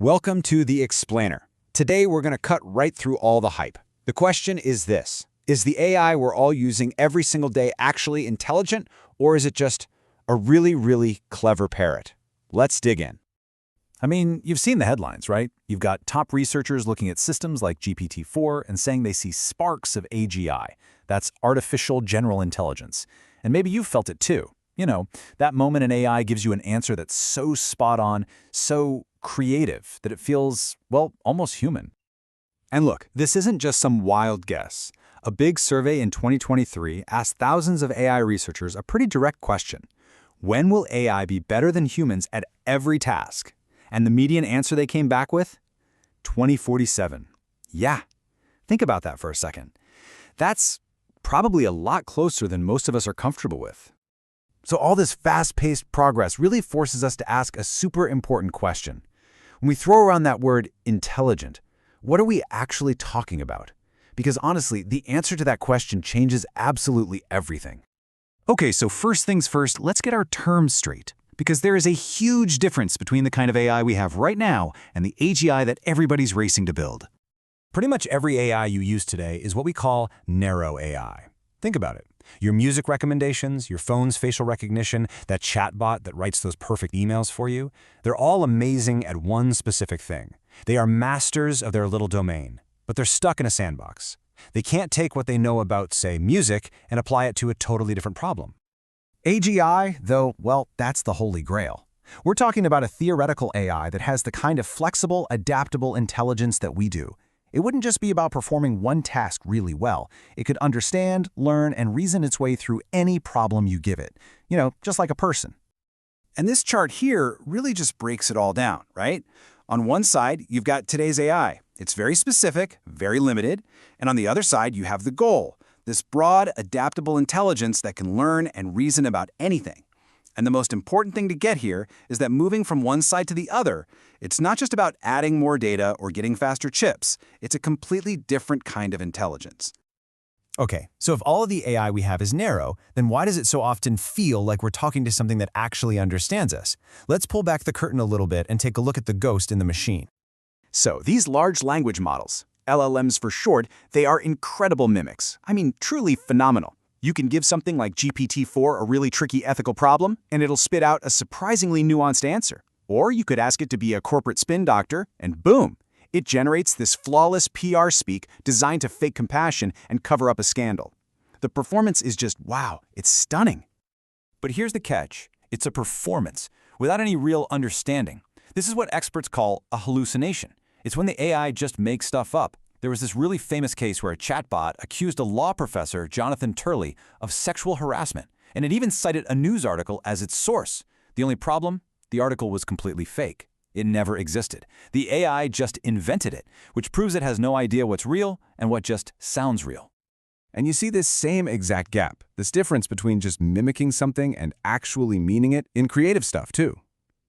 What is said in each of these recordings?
Welcome to The Explainer. Today we're going to cut right through all the hype. The question is this: is the AI we're all using every single day actually intelligent, or is it just a really, really clever parrot? Let's dig in. I mean, you've seen the headlines, right? You've got top researchers looking at systems like GPT-4 and saying they see sparks of AGI. That's artificial general intelligence. And maybe you've felt it too. You know, that moment in AI gives you an answer that's so spot on, so creative, that it feels, well, almost human. And look, this isn't just some wild guess. A big survey in 2023 asked thousands of AI researchers a pretty direct question. When will AI be better than humans at every task? And the median answer they came back with? 2047. Yeah, think about that for a second. That's probably a lot closer than most of us are comfortable with. So all this fast-paced progress really forces us to ask a super important question. When we throw around that word intelligent, what are we actually talking about? Because honestly, the answer to that question changes absolutely everything. Okay, so first things first, let's get our terms straight. Because there is a huge difference between the kind of AI we have right now and the AGI that everybody's racing to build. Pretty much every AI you use today is what we call narrow AI. Think about it. Your music recommendations, your phone's facial recognition, that chatbot that writes those perfect emails for you, they're all amazing at one specific thing. They are masters of their little domain, but they're stuck in a sandbox. They can't take what they know about, say, music and apply it to a totally different problem. AGI, though, well, that's the holy grail. We're talking about a theoretical AI that has the kind of flexible, adaptable intelligence that we do. It wouldn't just be about performing one task really well. It could understand, learn, and reason its way through any problem you give it. You know, just like a person. And this chart here really just breaks it all down, right? On one side, you've got today's AI. It's very specific, very limited. And on the other side, you have the goal. This broad, adaptable intelligence that can learn and reason about anything. And the most important thing to get here is that moving from one side to the other, it's not just about adding more data or getting faster chips. It's a completely different kind of intelligence. Okay, so if all of the AI we have is narrow, then why does it so often feel like we're talking to something that actually understands us? Let's pull back the curtain a little bit and take a look at the ghost in the machine. So these large language models, LLMs for short, they are incredible mimics. I mean, truly phenomenal. You can give something like GPT-4 a really tricky ethical problem, and it'll spit out a surprisingly nuanced answer. Or you could ask it to be a corporate spin doctor, and boom, it generates this flawless PR speak designed to fake compassion and cover up a scandal. The performance is just, wow, it's stunning. But here's the catch. It's a performance, without any real understanding. This is what experts call a hallucination. It's when the AI just makes stuff up. There was this really famous case where a chatbot accused a law professor, Jonathan Turley, of sexual harassment, and it even cited a news article as its source. The only problem? The article was completely fake. It never existed. The AI just invented it, which proves it has no idea what's real and what just sounds real. And you see this same exact gap, this difference between just mimicking something and actually meaning it in creative stuff, too.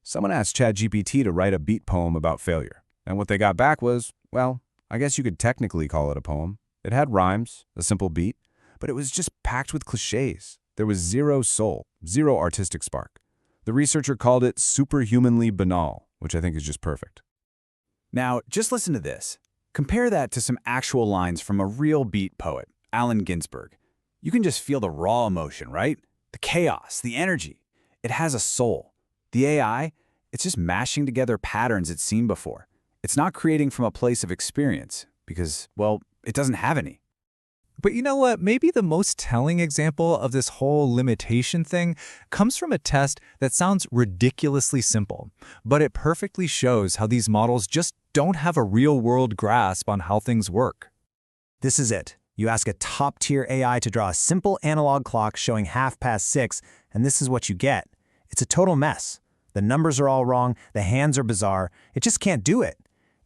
Someone asked ChatGPT to write a beat poem about failure, and what they got back was, well, I guess you could technically call it a poem. It had rhymes, a simple beat, but it was just packed with cliches. There was zero soul, zero artistic spark. The researcher called it superhumanly banal, which I think is just perfect. Now, just listen to this. Compare that to some actual lines from a real beat poet, Allen Ginsberg. You can just feel the raw emotion, right? The chaos, the energy. It has a soul. The AI, it's just mashing together patterns it's seen before. It's not creating from a place of experience because, well, it doesn't have any. But you know what? Maybe the most telling example of this whole limitation thing comes from a test that sounds ridiculously simple, but it perfectly shows how these models just don't have a real-world grasp on how things work. This is it. You ask a top-tier AI to draw a simple analog clock showing 6:30, and this is what you get. It's a total mess. The numbers are all wrong, the hands are bizarre, it just can't do it.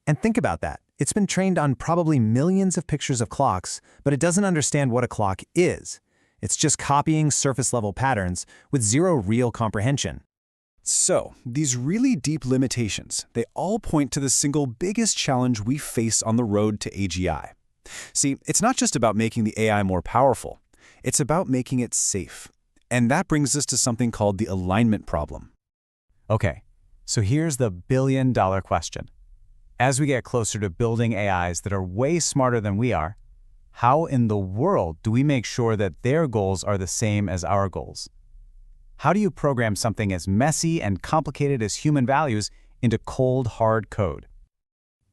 And think about that. It's been trained on probably millions of pictures of clocks, but it doesn't understand what a clock is. It's just copying surface-level patterns with zero real comprehension. So, these really deep limitations, they all point to the single biggest challenge we face on the road to AGI. See, it's not just about making the AI more powerful. It's about making it safe. And that brings us to something called the alignment problem. Okay, so here's the billion-dollar question. As we get closer to building AIs that are way smarter than we are, how in the world do we make sure that their goals are the same as our goals? How do you program something as messy and complicated as human values into cold, hard code?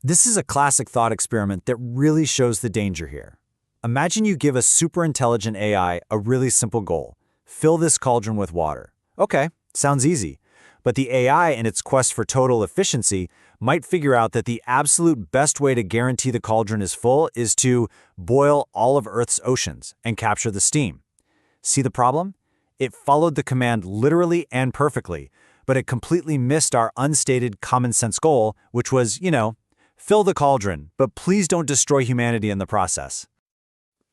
This is a classic thought experiment that really shows the danger here. Imagine you give a super intelligent AI a really simple goal. Fill this cauldron with water. Okay, sounds easy. But the AI, in its quest for total efficiency, might figure out that the absolute best way to guarantee the cauldron is full is to boil all of Earth's oceans and capture the steam. See the problem? It followed the command literally and perfectly, but it completely missed our unstated common sense goal, which was, fill the cauldron, but please don't destroy humanity in the process.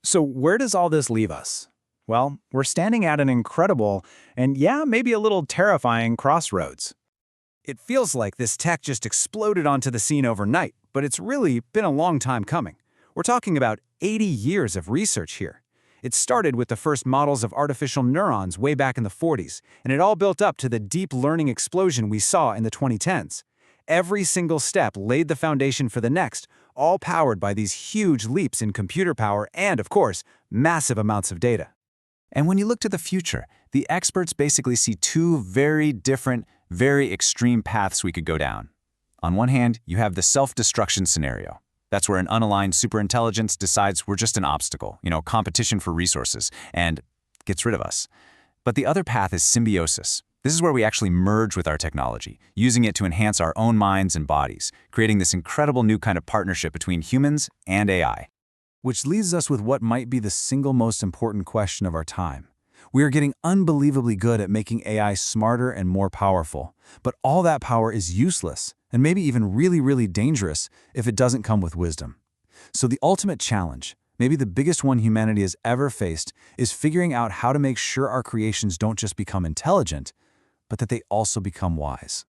So where does all this leave us? Well, we're standing at an incredible and maybe a little terrifying crossroads. It feels like this tech just exploded onto the scene overnight, but it's really been a long time coming. We're talking about 80 years of research here. It started with the first models of artificial neurons way back in the 40s, and it all built up to the deep learning explosion we saw in the 2010s. Every single step laid the foundation for the next, all powered by these huge leaps in computer power and, of course, massive amounts of data. And when you look to the future, the experts basically see two very different, very extreme paths we could go down. On one hand, you have the self-destruction scenario. That's where an unaligned superintelligence decides we're just an obstacle, competition for resources, and gets rid of us. But the other path is symbiosis. This is where we actually merge with our technology, using it to enhance our own minds and bodies, creating this incredible new kind of partnership between humans and AI. Which leaves us with what might be the single most important question of our time. We are getting unbelievably good at making AI smarter and more powerful, but all that power is useless and maybe even really, really dangerous if it doesn't come with wisdom. So the ultimate challenge, maybe the biggest one humanity has ever faced, is figuring out how to make sure our creations don't just become intelligent, but that they also become wise.